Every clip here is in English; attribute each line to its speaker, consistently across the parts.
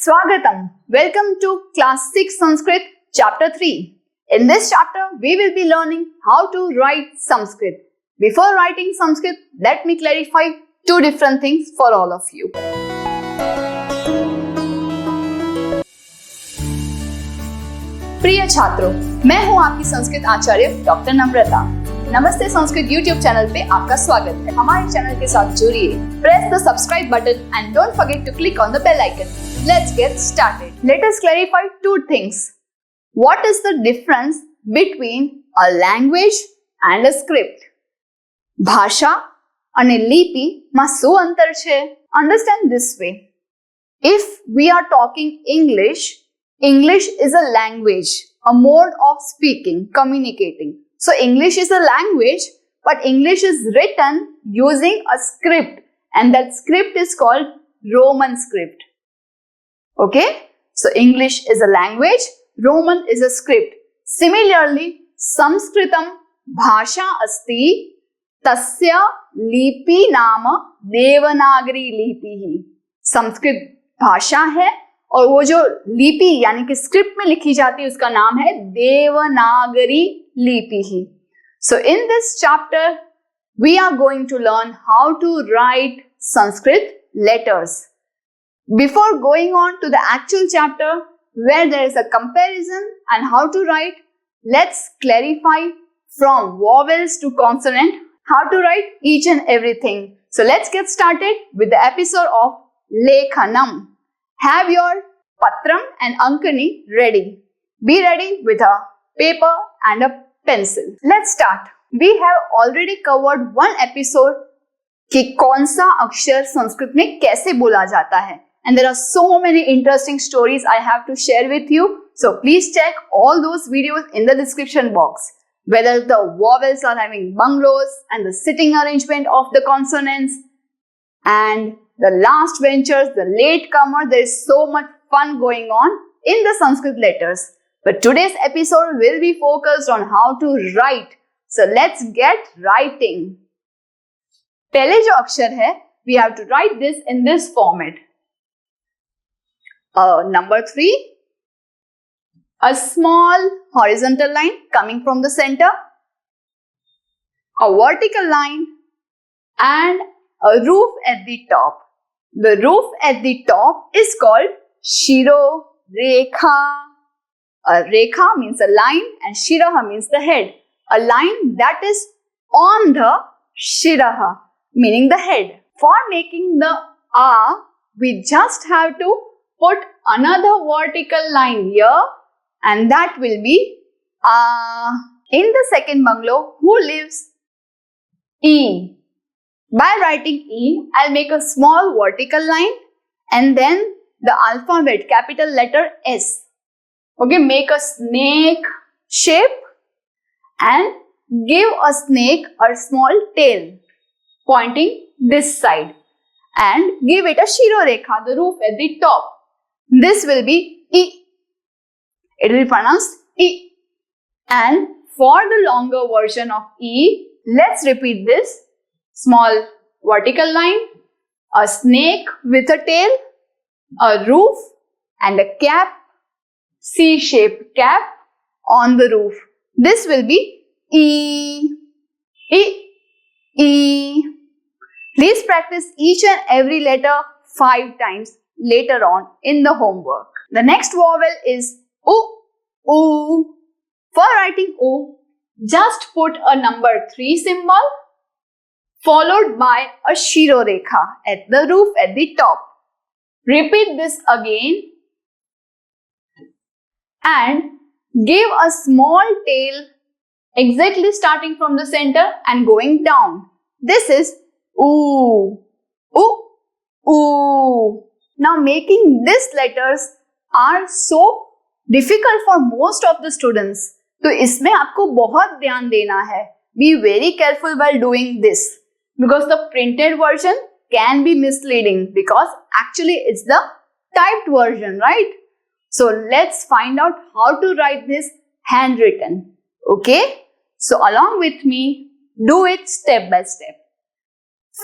Speaker 1: Swagatam. Welcome to Class 6 Sanskrit Chapter 3. In this chapter, we will be learning how to write Sanskrit. Before writing Sanskrit, let me clarify two different things for all of you. प्रिय छात्रों, मैं हूं आपकी संस्कृत आचार्य doctor नम्रता। नमस्ते Sanskrit YouTube channel पे आपका स्वागत है। हमारे चैनल के साथ जुड़िए। Press the subscribe button and don't forget to click on the bell icon. Let's get started. Let us clarify two things. What is the difference between a language and a script? ભાષા અને લિપિ માં શું અંતર છે? Understand this way. If we are talking English, English is a language, a mode of speaking, communicating. So English is a language, but English is written using a script, and that script is called Roman script. Okay? So English is a language, Roman is a script. Similarly, Sanskritam bhasha asti tasya lipi nama devanagari lipi hi. Sanskrit भाषा है और वो जो लिपि यानी कि script में लिखी जाती है उसका नाम है देवनागरी लिपि ही. So in this chapter we are going to learn how to write Sanskrit letters. Before going on to the actual chapter where there is a comparison and how to write, let's clarify from vowels to consonant how to write each and everything. So let's get started with the episode of Lekhanam. Have your Patram and Ankani ready. Be ready with a paper and a pencil. Let's start. We have already covered one episode कि कौन सा अक्षर संस्कृत में कैसे बोला जाता है. And there are so many interesting stories I have to share with you. So please check all those videos in the description box. Whether the vowels are having bungalows and the sitting arrangement of the consonants and the last ventures, the latecomer, there is so much fun going on in the Sanskrit letters. But today's episode will be focused on how to write. So let's get writing. पहले जो अक्षर है, we have to write this in this format. Number 3, a small horizontal line coming from the center, a vertical line, and a roof at the top. The roof at the top is called Shiro Rekha. A Rekha means a line and Shiraha means the head. A line that is on the Shiraha, meaning the head. For making the A, we just have to put another vertical line here and that will be A. In the second bungalow, who lives? E. By writing E, I'll make a small vertical line and then the alphabet, capital letter S. Okay, make a snake shape and give a snake a small tail pointing this side and give it a Shiro Rekha, the roof at the top. This will be E. It will be pronounced E. And for the longer version of E, let's repeat this. Small vertical line, a snake with a tail, a roof and a cap, C-shaped cap on the roof. This will be E. E. E. Please practice each and every letter 5 times later on in the homework. The next vowel is U. U. For writing U, just put a number 3 symbol followed by a Shiro Rekha at the roof at the top. Repeat this again and give a small tail exactly starting from the center and going down. This is U. U. U. Now making these letters are so difficult for most of the students. तो इसमें आपको बहुत ध्यान देना है. Be very careful while doing this because the printed version can be misleading because actually it's the typed version, right? So let's find out how to write this handwritten. Okay? So along with me, do it step by step.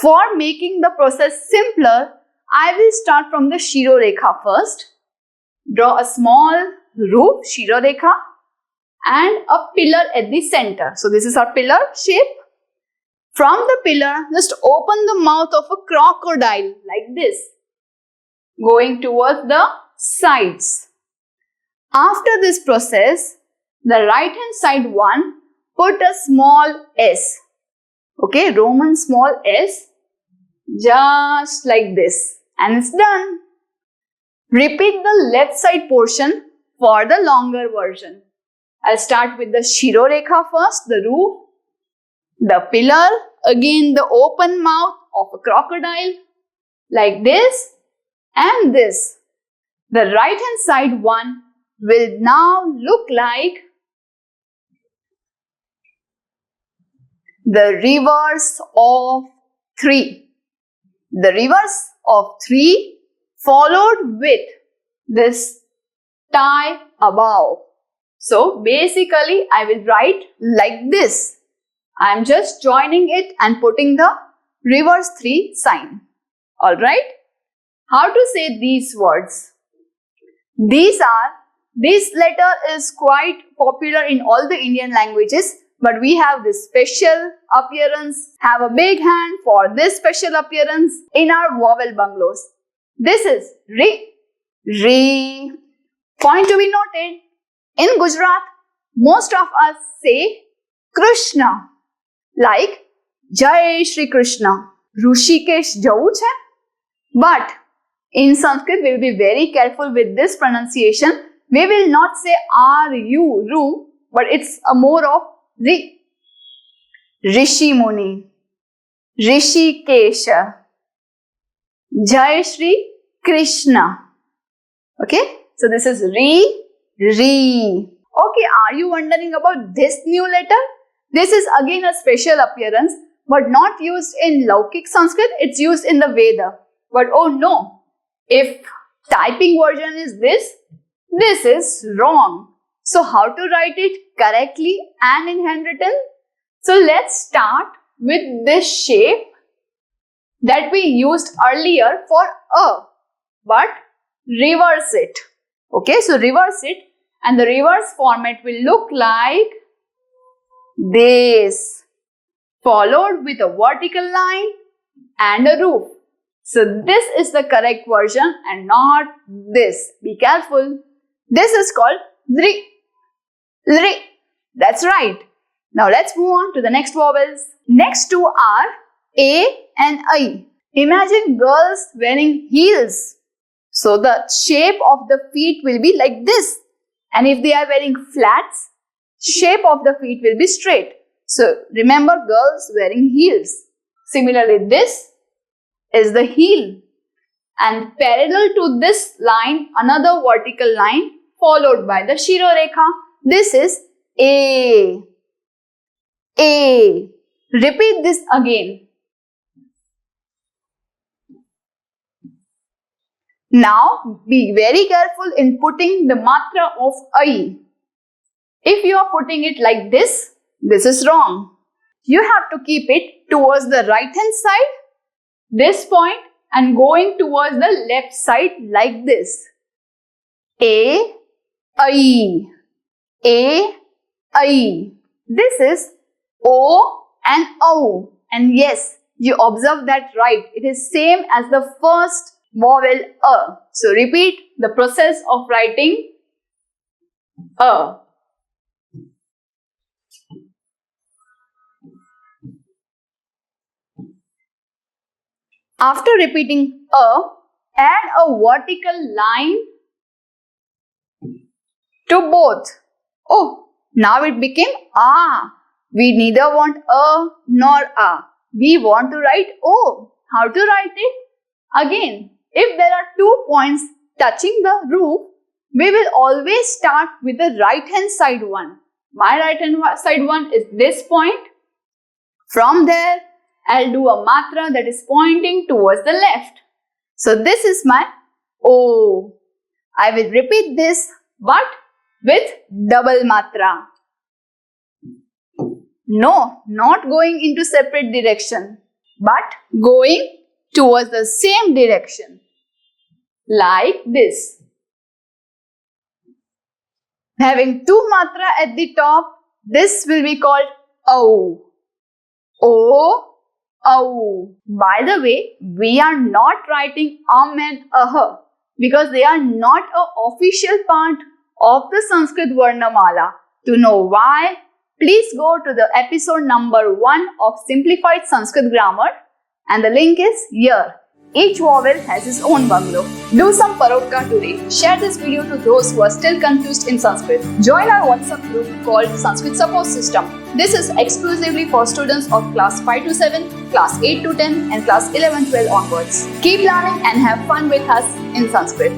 Speaker 1: For making the process simpler, I will start from the Shiro Rekha first. Draw a small roof, Shirorekha, and a pillar at the center. So this is our pillar shape. From the pillar, just open the mouth of a crocodile like this, going towards the sides. After this process, the right hand side one, put a small S. Okay, Roman small S, just like this, and it's done. Repeat the left side portion for the longer version. I'll start with the Shirorekha first, the roof, the pillar, again the open mouth of a crocodile, like this and this. The right hand side one will now look like the reverse of 3. The reverse of 3 followed with this tie above. So basically I will write like this. I am just joining it and putting the reverse 3 sign. Alright? How to say these words? This letter is quite popular in all the Indian languages, but we have this special appearance, have a big hand for this special appearance in our vowel bungalows. This is Re, Re. Point to be noted, in Gujarat, most of us say Krishna, like Jai Shri Krishna, Rushikesh javu chhe. But in Sanskrit, we will be very careful with this pronunciation. We will not say R-U, Ru, but it's a more of Ri. Rishi Muni, Rishikesha, Jai Shri Krishna. Okay, so this is Re, Re. Okay, are you wondering about this new letter? This is again a special appearance, but not used in Laukik Sanskrit, it's used in the Veda. But oh no, if typing version is this is wrong. So how to write it correctly and in handwritten? So let's start with this shape that we used earlier for A, but reverse it. Okay, so reverse it, and the reverse format will look like this, followed with a vertical line and a roof. So this is the correct version and not this. Be careful. This is called Dri. Dri. That's right. Now let's move on to the next vowels. Next two are A and I. Imagine girls wearing heels. So the shape of the feet will be like this. And if they are wearing flats, shape of the feet will be straight. So remember, girls wearing heels. Similarly, this is the heel. And parallel to this line, another vertical line followed by the Shirorekha. This is A. A. Repeat this again. Now be very careful in putting the matra of I. If you are putting it like this is wrong. You have to keep it towards the right hand side, this point, and going towards the left side like this. A, I. A, I. This is O and O. And yes, you observe that right. It is same as the first vowel A. So repeat the process of writing A. After repeating A, add a vertical line to both. Oh, now it became A. We neither want A nor A. We want to write O. How to write it? Again, if there are 2 points touching the roof, we will always start with the right hand side one. My right hand side one is this point. From there, I'll do a matra that is pointing towards the left. So this is my O. I will repeat this but with double matra. No, not going into separate direction, but going towards the same direction. Like this. Having two matra at the top, this will be called O. O, O. By the way, we are not writing and because they are not an official part of the Sanskrit Varnamala. To know why, please go to the episode number 1 of Simplified Sanskrit Grammar and the link is here. Each vowel has its own bungalow. Do some parotka today. Share this video to those who are still confused in Sanskrit. Join our WhatsApp group called Sanskrit Support System. This is exclusively for students of class 5 to 7, class 8 to 10 and class 11-12 onwards. Keep learning and have fun with us in Sanskrit.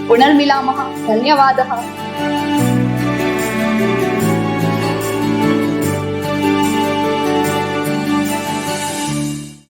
Speaker 1: Punarmilamaha. Dhanyavadaha.